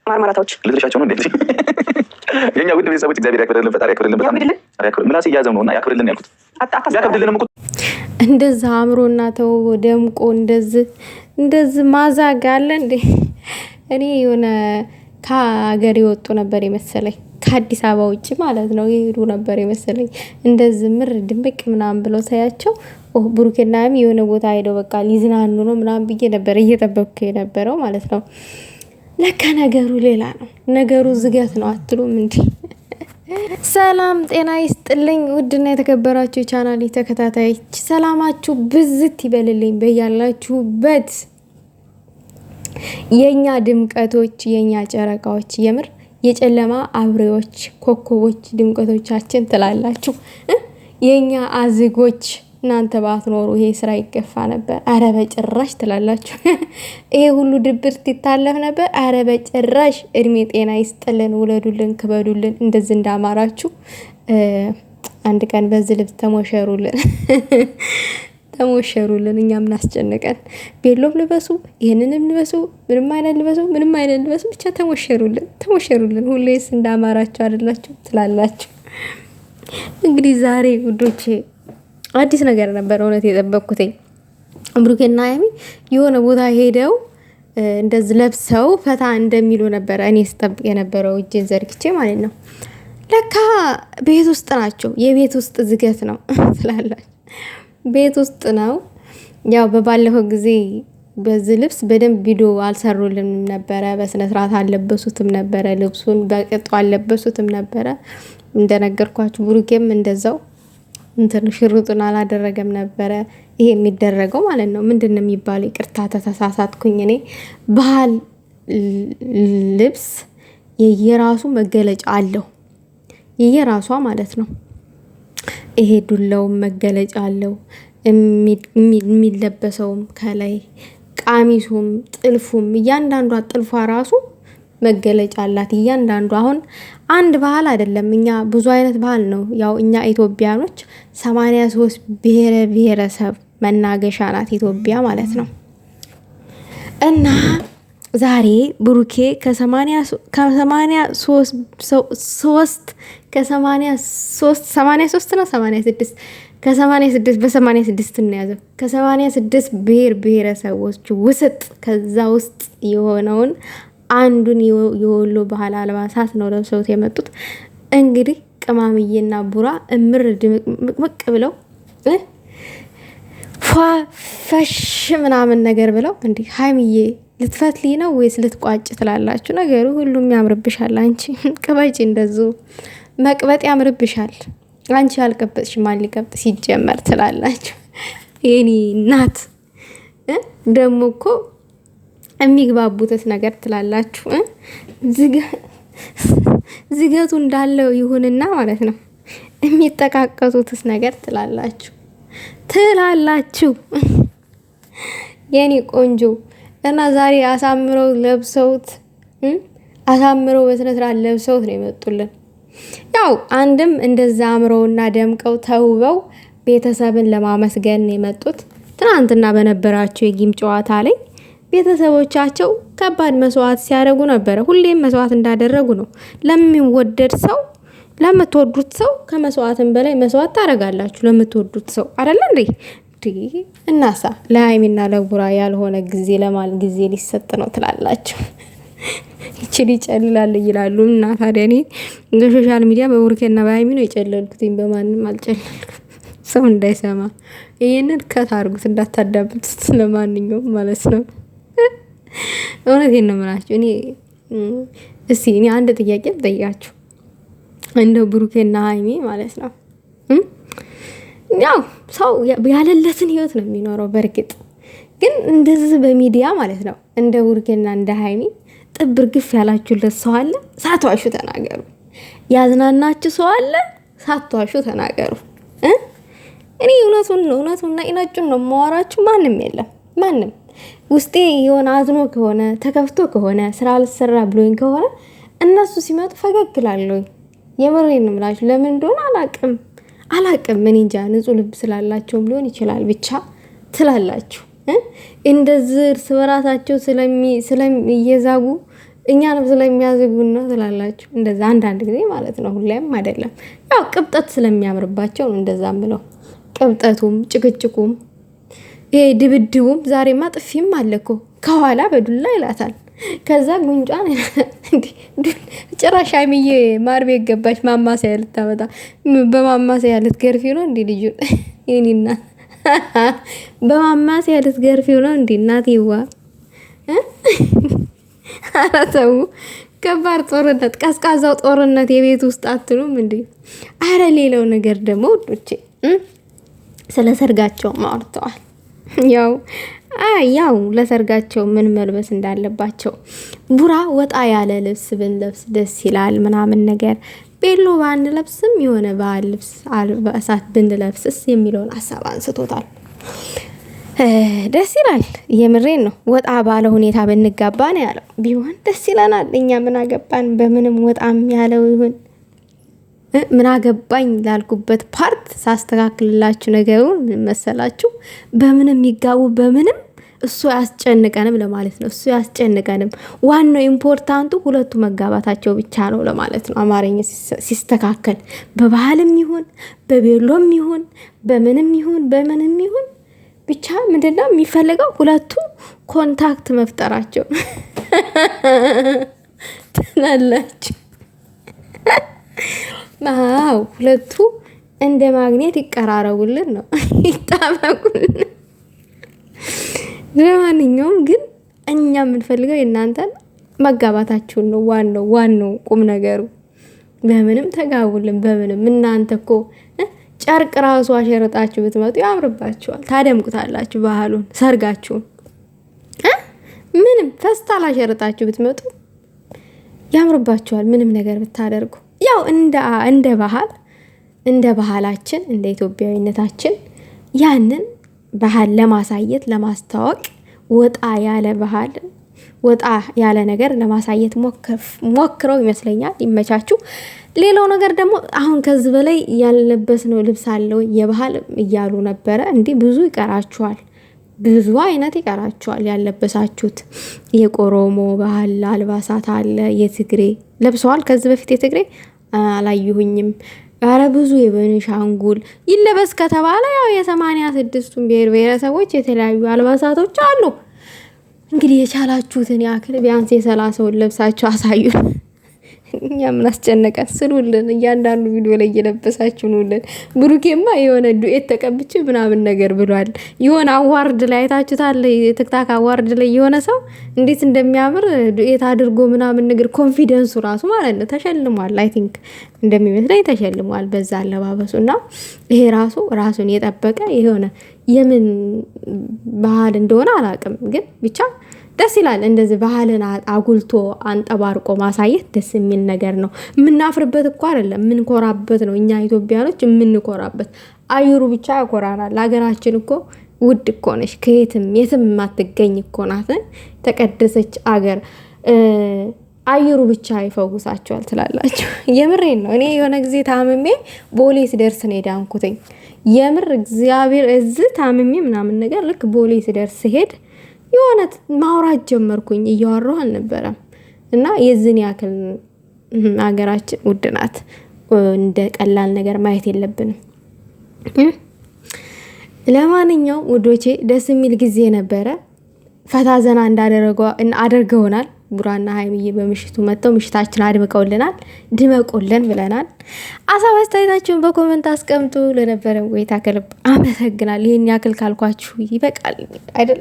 ማርማራታዎች ልድረሻቸው ነው እንዴ? የኛ ውድ ቤተሰቦች እግዚአብሔር ያክብርልን፣ ፈጣሪ ያክብርልን፣ በጣም ያክብርልን። ምላስ እያዘው ነውና ያክብርልን ያልኩት ያከብድልንም እኮ እንደዛ አምሮና ተውቦ ደምቆ እንደዚህ ማዛግ አለ እንዴ? እኔ የሆነ ከሀገር የወጡ ነበር የመሰለኝ፣ ከአዲስ አበባ ውጭ ማለት ነው የሄዱ ነበር የመሰለኝ። እንደዚህ ምር ድምቅ ምናምን ብለው ሳያቸው ብሩኬና ሀይሚ የሆነ ቦታ ሄደው በቃ ሊዝናኑ ነው ምናምን ብዬ ነበር እየጠበቅኩ የነበረው ማለት ነው። ለካ ነገሩ ሌላ ነው። ነገሩ ዝገት ነው አትሉም እንዴ? ሰላም ጤና ይስጥልኝ ውድና የተከበራችሁ የቻናሌ ተከታታዮች ሰላማችሁ ብዝት ይበልልኝ በያላችሁበት። የኛ ድምቀቶች የኛ ጨረቃዎች የምር የጨለማ አብሬዎች ኮከቦች ድምቀቶቻችን ትላላችሁ። የኛ አዝጎች እናንተ ባትኖሩ ይሄ ስራ ይገፋ ነበር። አረ በጭራሽ ትላላችሁ። ይሄ ሁሉ ድብርት ይታለፍ ነበር። አረ በጭራሽ። እድሜ ጤና ይስጥልን፣ ውለዱልን፣ ክበዱልን። እንደዚህ እንዳማራችሁ አንድ ቀን በዚህ ልብስ ተሞሸሩልን። ተሞሸሩልን። እኛ ምን አስጨነቀን? ቤሎም ልበሱ፣ ይሄንንም ልበሱ፣ ምንም አይነት ልበሱ፣ ምንም አይነት ልበሱ፣ ብቻ ተሞሸሩልን፣ ተሞሸሩልን። ሁሌስ እንዳማራችሁ አይደላችሁ ትላላችሁ። እንግዲህ ዛሬ ውዶቼ አዲስ ነገር ነበር እውነት የጠበቅኩትኝ። ብሩኬና ሀይሚ የሆነ ቦታ ሄደው እንደዚህ ለብሰው ፈታ እንደሚሉ ነበር እኔ ስጠብቅ የነበረው እጄን ዘርግቼ ማለት ነው። ለካ ቤት ውስጥ ናቸው። የቤት ውስጥ ዝገት ነው ትላላችሁ። ቤት ውስጥ ነው። ያው በባለፈው ጊዜ በዚህ ልብስ በደንብ ቪዲዮ አልሰሩልንም ነበረ። በስነ ስርዓት አልለበሱትም ነበረ። ልብሱን በቅጡ አልለበሱትም ነበረ። እንደነገርኳችሁ ብሩኬም እንደዛው እንትን ሽሩጡን አላደረገም ነበረ። ይሄ የሚደረገው ማለት ነው ምንድነው የሚባለው? ይቅርታ ተሳሳትኩኝ እኔ። ባህል ልብስ የየራሱ መገለጫ አለው፣ የየራሷ ማለት ነው። ይሄ ዱላውም መገለጫ አለው፣ የሚለበሰውም ከላይ ቃሚሱም ጥልፉም እያንዳንዷ ጥልፏ ራሱ መገለጫ አላት እያንዳንዱ። አሁን አንድ ባህል አይደለም፣ እኛ ብዙ አይነት ባህል ነው። ያው እኛ ኢትዮጵያኖች 83 ብሔረ ብሔረሰብ መናገሻ ናት ኢትዮጵያ ማለት ነው። እና ዛሬ ብሩኬ በ86 እናያዘው ከ86 ብሔር ብሔረሰቦች ውስጥ ከዛ ውስጥ የሆነውን አንዱን የወሎ ባህል አልባሳት ነው ለብሰውት የመጡት። እንግዲህ ቅማምዬና ቡራ እምር ድምቅምቅ ብለው ፈሽ ምናምን ነገር ብለው እንዲህ ሀይሚዬ ልትፈትሊ ነው ወይስ ልትቋጭ ትላላችሁ? ነገሩ ሁሉም ያምርብሻል። አንቺ ቅበጪ፣ እንደዙ መቅበጥ ያምርብሻል። አንቺ ያልቀበጥሽ ማን ሊቀብጥ ሲጀመር ትላላችሁ። የኔ እናት ደግሞ እኮ የሚግባቡትስ ነገር ትላላችሁ። ዝገቱ እንዳለው ይሁንና ማለት ነው የሚጠቃቀሱትስ ነገር ትላላችሁ የኔ ቆንጆ። እና ዛሬ አሳምረው ለብሰውት አሳምረው በስነ ስርዓት ለብሰውት ነው የመጡልን። ያው አንድም እንደዛ አምረውና ደምቀው ተውበው ቤተሰብን ለማመስገን የመጡት። ትናንትና በነበራቸው የጊም ጨዋታ ላይ ቤተሰቦቻቸው ከባድ መስዋዕት ሲያደርጉ ነበረ። ሁሌም መስዋዕት እንዳደረጉ ነው። ለሚወደድ ሰው ለምትወዱት ሰው ከመስዋዕትም በላይ መስዋዕት ታደርጋላችሁ ለምትወዱት ሰው አይደል እንዴ? እናሳ ለሀይሚና ለቡራ ያልሆነ ጊዜ ጊዜ ሊሰጥ ነው ትላላችሁ። ይችል ይጨልላል ይላሉ። እና ታዲያ እኔ በሶሻል ሚዲያ በቡሩኬና በሀይሚ ነው የጨለልኩትኝ፣ በማንም አልጨለልኩም። ሰው እንዳይሰማ ይሄንን ከታርጉት እንዳታዳብጡት ለማንኛውም ማለት ነው። እውነቴን ነው የምላችሁ። እኔ አንድ ጥያቄ ልጠይቃችሁ። እንደው ብሩኬና ሀይሚ ማለት ነው ያው ሰው ያለለትን ህይወት ነው የሚኖረው። በእርግጥ ግን እንደዚህ በሚዲያ ማለት ነው እንደ ብሩኬና እንደ ሀይሚ ጥብር ግፍ ያላችሁለት ሰው አለ? ሳትዋሹ ተናገሩ። ያዝናናችሁ ሰው አለ? ሳትዋሹ ተናገሩ። እኔ እውነቱንና ኢናጩን ነው የማወራችሁ። ማንም የለም ማንም ውስጤ የሆነ አዝኖ ከሆነ ተከፍቶ ከሆነ ስራ አልሰራ ብሎኝ ከሆነ እነሱ ሲመጡ ፈገግ እላለሁ። የምሬን ነው የምላችሁ። ለምን እንደሆነ አላቅም። ምን እንጃ፣ ንጹህ ልብ ስላላቸውም ሊሆን ይችላል። ብቻ ትላላችሁ እንደዚህ እርስ በራሳቸው ስለሚየዛጉ እኛንም ስለሚያዝጉን ነው ትላላችሁ። እንደዛ አንዳንድ ጊዜ ማለት ነው፣ ሁሌም አይደለም። ያው ቅብጠት ስለሚያምርባቸው ነው እንደዛ ምለው። ቅብጠቱም ጭቅጭቁም ይሄ ድብድቡም። ዛሬማ ጥፊም አለ እኮ ከኋላ በዱላ ይላታል። ከዛ ጉንጯን ጭራሽ ሀይሚዬ ማር ቤት ገባች። ማማሰያ ልታመጣ በማማሰያ ልትገርፊ ነው እንዲ ልጁ ይህኒና በማማሰያ ልትገርፊው ነው እንዲ እናትዋ። ኧረ ተው፣ ከባድ ጦርነት፣ ቀዝቃዛው ጦርነት የቤት ውስጥ አትሉም እንዴ? አረ ሌላው ነገር ደግሞ ውዶቼ ስለ ሰርጋቸው ማውርተዋል። ያው ለሰርጋቸው ምን መልበስ እንዳለባቸው ቡራ ወጣ ያለ ልብስ ብንለብስ ደስ ይላል ምናምን ነገር፣ ቤሎ ባንለብስም የሆነ ባህል ልብስ አልባሳት ብንለብስስ የሚለውን ሀሳብ አንስቶታል። ደስ ይላል። የምሬን ነው። ወጣ ባለ ሁኔታ ብንጋባ ነው ያለው። ቢሆን ደስ ይለናል። እኛ ምን አገባን? በምንም ወጣም ያለው ይሁን ምን አገባኝ ላልኩበት ፓርት ሳስተካክልላችሁ ነገሩን መሰላችሁ። በምንም ይጋቡ በምንም እሱ ያስጨንቀንም ለማለት ነው። እሱ ያስጨንቀንም። ዋናው ኢምፖርታንቱ ሁለቱ መጋባታቸው ብቻ ነው ለማለት ነው። አማርኛ ሲስተካከል በባህልም ይሁን በቤሎም ይሁን በምንም ይሁን ብቻ ምንድነው የሚፈልገው? ሁለቱ ኮንታክት መፍጠራቸው ትላላችሁ። አዎ ሁለቱ እንደ ማግኔት ይቀራረቡልን ነው፣ ይጣበቁልን። ለማንኛውም ግን እኛ የምንፈልገው የእናንተን መጋባታችሁን ነው። ዋናው ቁም ነገሩ። በምንም ተጋቡልን፣ በምንም እናንተ እኮ ጨርቅ ራሱ አሸረጣችሁ ብትመጡ ያምርባችኋል፣ ታደምቁታላችሁ ባህሉን፣ ሰርጋችሁን። ምንም ፈስታል አሸረጣችሁ ብትመጡ ያምርባችኋል፣ ምንም ነገር ብታደርጉ። ያው እንደ ባህላችን እንደ ኢትዮጵያዊነታችን ያንን ባህል ለማሳየት ለማስተዋወቅ ወጣ ያለ ባህል ወጣ ያለ ነገር ለማሳየት ሞክረው ይመስለኛል። ይመቻችሁ። ሌላው ነገር ደግሞ አሁን ከዚህ በላይ ያለበስነው ልብስ አለው የባህል እያሉ ነበረ። እንዲህ ብዙ ይቀራችኋል፣ ብዙ አይነት ይቀራችኋል ያለበሳችሁት። የቆሮሞ ባህል አልባሳት አለ፣ የትግሬ ለብሰዋል። ከዚህ በፊት የትግሬ አላየሁኝም። ኧረ ብዙ የቤኒሻንጉል ይለበስ ከተባለ ያው የ86ቱን ብሔር ብሔረሰቦች የተለያዩ አልባሳቶች አሉ። እንግዲህ የቻላችሁትን ያክል ቢያንስ የ30ውን ለብሳችሁ አሳዩን። እኛ ምን አስጨነቀን? ስሉልን፣ እያንዳንዱ ቪዲዮ ላይ እየለበሳችሁ ነውልን። ብሩኬማ የሆነ ዱኤት ተቀብቼ ምናምን ነገር ብሏል። የሆነ አዋርድ ላይ አይታችሁታል? የቲክታክ አዋርድ ላይ የሆነ ሰው እንዴት እንደሚያምር ዱኤት አድርጎ ምናምን ነገር ኮንፊደንሱ ራሱ ማለት ነው ተሸልሟል። አይ ቲንክ እንደሚመስለኝ ተሸልሟል በዛ አለባበሱ። እና ይሄ ራሱን የጠበቀ የሆነ የምን ባህል እንደሆነ አላውቅም፣ ግን ብቻ ደስ ይላል። እንደዚህ ባህልን አጉልቶ አንጠባርቆ ማሳየት ደስ የሚል ነገር ነው። የምናፍርበት እኮ አይደለም፣ የምንኮራበት ነው። እኛ ኢትዮጵያኖች የምንኮራበት አየሩ ብቻ ያኮራናል። ሀገራችን እኮ ውድ እኮ ነች፣ ከየትም የትም የማትገኝ እኮ ናት። ተቀደሰች አገር። አየሩ ብቻ ይፈውሳቸዋል ትላላችሁ። የምሬን ነው። እኔ የሆነ ጊዜ ታምሜ ቦሌ ስደርስ ነው የዳንኩትኝ። የምር እግዚአብሔር እዚህ ታምሜ ምናምን ነገር ልክ ቦሌ ስደርስ ሄድ የሆነ ማውራት ጀመርኩኝ። እያወራሁ አልነበረም። እና የዝን ያክል ሀገራችን ውድ ናት። እንደ ቀላል ነገር ማየት የለብንም። ለማንኛውም ውዶቼ ደስ የሚል ጊዜ ነበረ። ፈታ ዘና አድርገውናል። ቡራና ሀይሚዬ በምሽቱ መጥተው ምሽታችን አድምቀውልናል። ድመቁልን ብለናል። አሳብ አስተያየታችሁን በኮመንት አስቀምጡ። ለነበረን ቆይታ ከልብ አመሰግናለሁ። ይህን ያክል ካልኳችሁ ይበቃል አይደል?